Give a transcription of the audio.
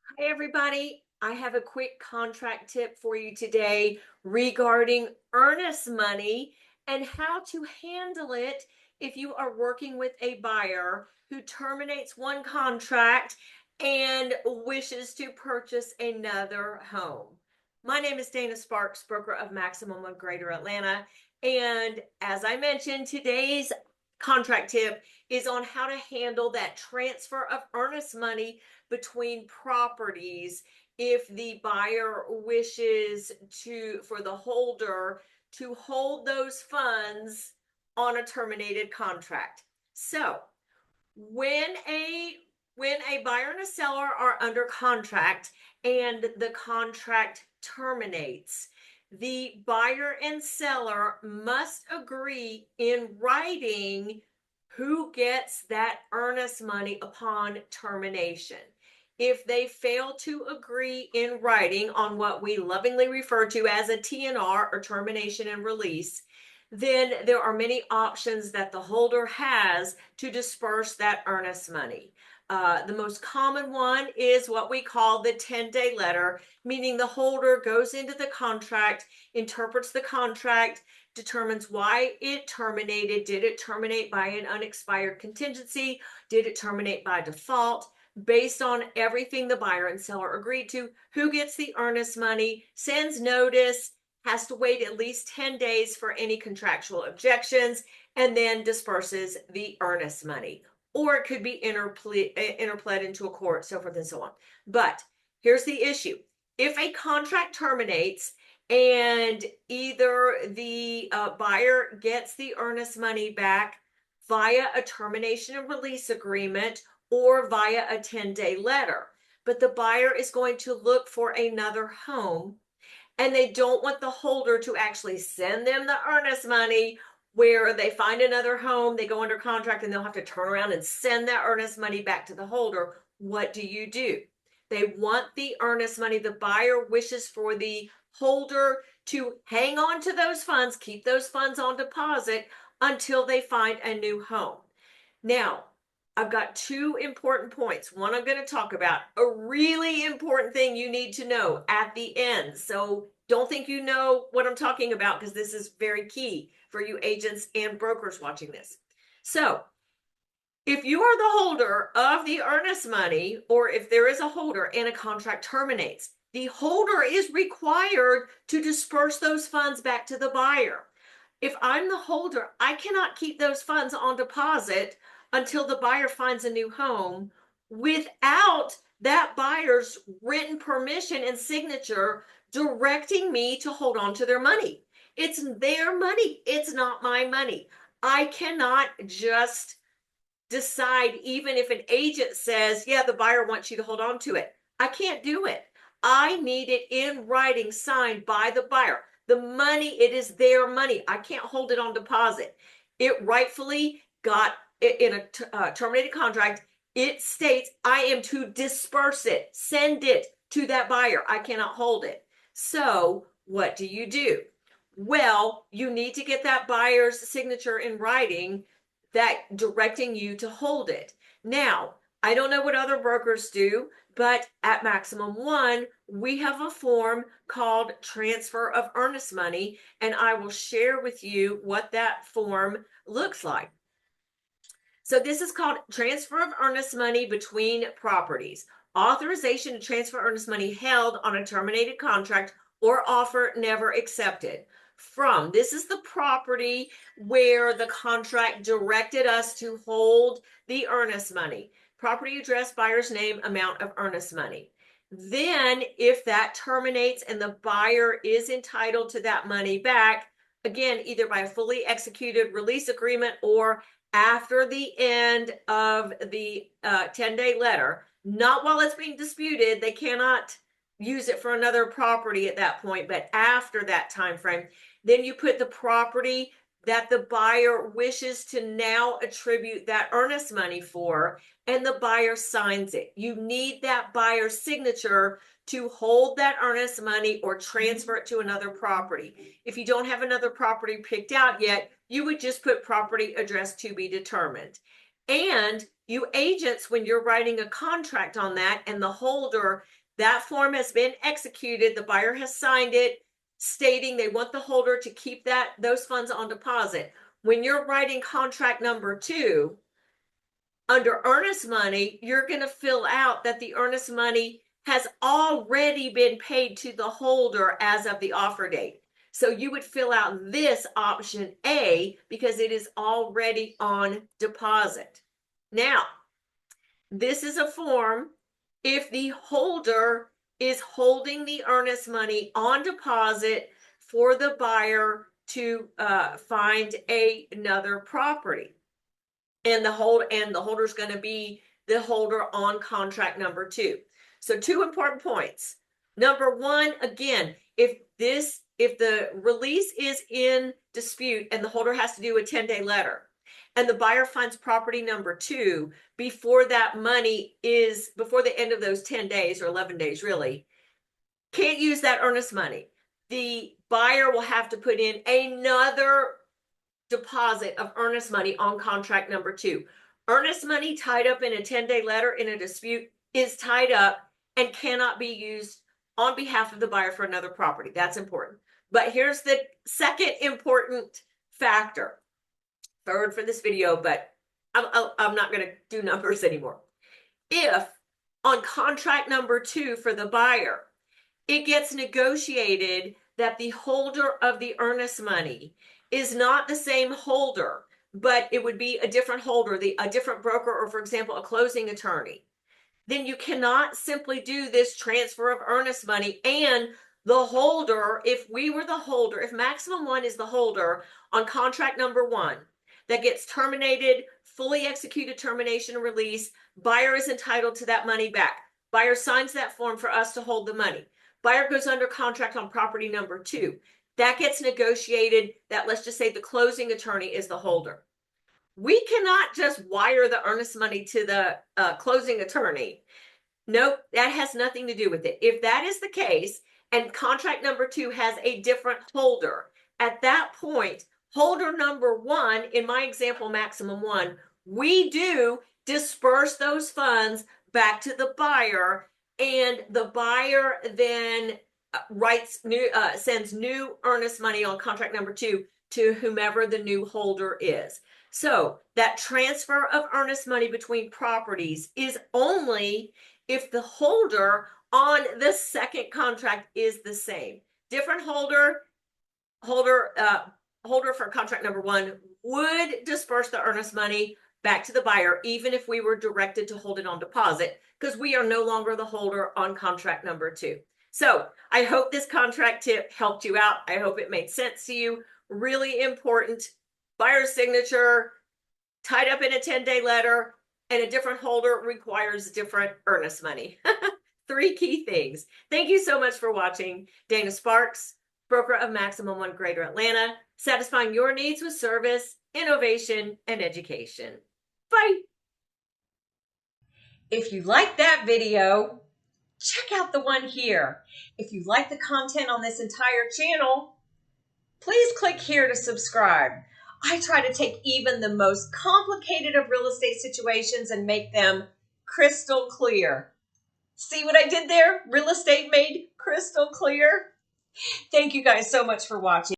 Hi, everybody. I have a quick contract tip for you today regarding earnest money and how to handle it if you are working with a buyer who terminates one contract and wishes to purchase another home. My name is Dana Sparks, broker of Maximum of Greater Atlanta. And as I mentioned, today's contract tip is on how to handle that transfer of earnest money between properties if the buyer wishes for the holder to hold those funds on a terminated contract. So when a buyer and a seller are under contract and the contract terminates, the buyer and seller must agree in writing who gets that earnest money upon termination. If they fail to agree in writing on what we lovingly refer to as a TNR, or termination and release, then there are many options that the holder has to disperse that earnest money. The most common one is what we call the 10-day letter, meaning the holder goes into the contract, interprets the contract, determines why it terminated. Did it terminate by an unexpired contingency? Did it terminate by default? Based on everything the buyer and seller agreed to, who gets the earnest money, sends notice, has to wait at least 10 days for any contractual objections, and then disperses the earnest money. Or it could be interpled into a court, so forth and so on. But here's the issue. If a contract terminates and either the buyer gets the earnest money back via a termination and release agreement or via a 10-day letter, but the buyer is going to look for another home and they don't want the holder to actually send them the earnest money, where they find another home, they go under contract, and they'll have to turn around and send that earnest money back to the holder. What do? They want the earnest money. The buyer wishes for the holder to hang on to those funds, keep those funds on deposit until they find a new home. Now, I've got two important points. One I'm going to talk about, a really important thing you need to know at the end. So don't think you know what I'm talking about, because this is very key for you agents and brokers watching this. So if you are the holder of the earnest money, or if there is a holder and a contract terminates, the holder is required to disperse those funds back to the buyer. If I'm the holder, I cannot keep those funds on deposit until the buyer finds a new home without that buyer's written permission and signature directing me to hold on to their money. It's their money. It's not my money. I cannot just decide, even if an agent says, yeah, the buyer wants you to hold on to it. I can't do it. I need it in writing, signed by the buyer. The money, it is their money. I can't hold it on deposit. It rightfully got in a terminated contract. It states I am to disperse it, send it to that buyer. I cannot hold it. So what do? Well, you need to get that buyer's signature in writing, that directing you to hold it. Now, I don't know what other brokers do, but at Maximum One, we have a form called Transfer of Earnest Money, and I will share with you what that form looks like. So this is called Transfer of Earnest Money between properties. Authorization to transfer earnest money held on a terminated contract or offer never accepted. From, this is the property where the contract directed us to hold the earnest money. Property address, buyer's name, amount of earnest money. Then if that terminates and the buyer is entitled to that money back, again, either by a fully executed release agreement or after the end of the 10-day letter, not while it's being disputed. They cannot use it for another property at that point, but after that time frame, then you put the property that the buyer wishes to now attribute that earnest money for, and the buyer signs it. You need that buyer's signature to hold that earnest money or transfer it to another property. If you don't have another property picked out yet, you would just put property address to be determined. And you agents, when you're writing a contract on that and the holder, that form has been executed, the buyer has signed it, stating they want the holder to keep those funds on deposit. When you're writing contract number 2, under earnest money, you're going to fill out that the earnest money has already been paid to the holder as of the offer date. So you would fill out this option A because it is already on deposit. Now, this is a form if the holder is holding the earnest money on deposit for the buyer to find another property. And the holder is going to be the holder on contract number 2. So 2 important points. Number 1, again, if the release is in dispute and the holder has to do a 10-day letter, and the buyer finds property number 2 before the end of those 10 days or 11 days, really, can't use that earnest money. The buyer will have to put in another deposit of earnest money on contract number 2. Earnest money tied up in a 10-day letter in a dispute is tied up and cannot be used on behalf of the buyer for another property. That's important. But here's the second important factor. Third for this video, but I'm not going to do numbers anymore. If on contract number 2 for the buyer, it gets negotiated that the holder of the earnest money is not the same holder, but it would be a different holder, a different broker, or for example, a closing attorney, then you cannot simply do this transfer of earnest money and the holder, if maximum 1 is the holder on contract number 1 that gets terminated, fully executed termination release, buyer is entitled to that money back. Buyer signs that form for us to hold the money. Buyer goes under contract on property number 2. That gets negotiated that, let's just say, the closing attorney is the holder. We cannot just wire the earnest money to the closing attorney. Nope, that has nothing to do with it. If that is the case and contract number 2 has a different holder, at that point, holder number 1, in my example, maximum 1, we do disperse those funds back to the buyer, and the buyer then sends new earnest money on contract number 2 to whomever the new holder is. So that transfer of earnest money between properties is only if the holder on the second contract is the same. Different holder for contract number 1 would disperse the earnest money back to the buyer, even if we were directed to hold it on deposit, because we are no longer the holder on contract number 2. So I hope this contract tip helped you out. I hope it made sense to you. Really important. Buyer's signature tied up in a 10-day letter, and a different holder requires different earnest money. 3 key things. Thank you so much for watching. Dana Sparks, broker of Maximum 1 Greater Atlanta, satisfying your needs with service, innovation, and education. Bye. If you like that video, check out the one here. If you like the content on this entire channel, please click here to subscribe. I try to take even the most complicated of real estate situations and make them crystal clear. See what I did there? Real estate made crystal clear. Thank you guys so much for watching.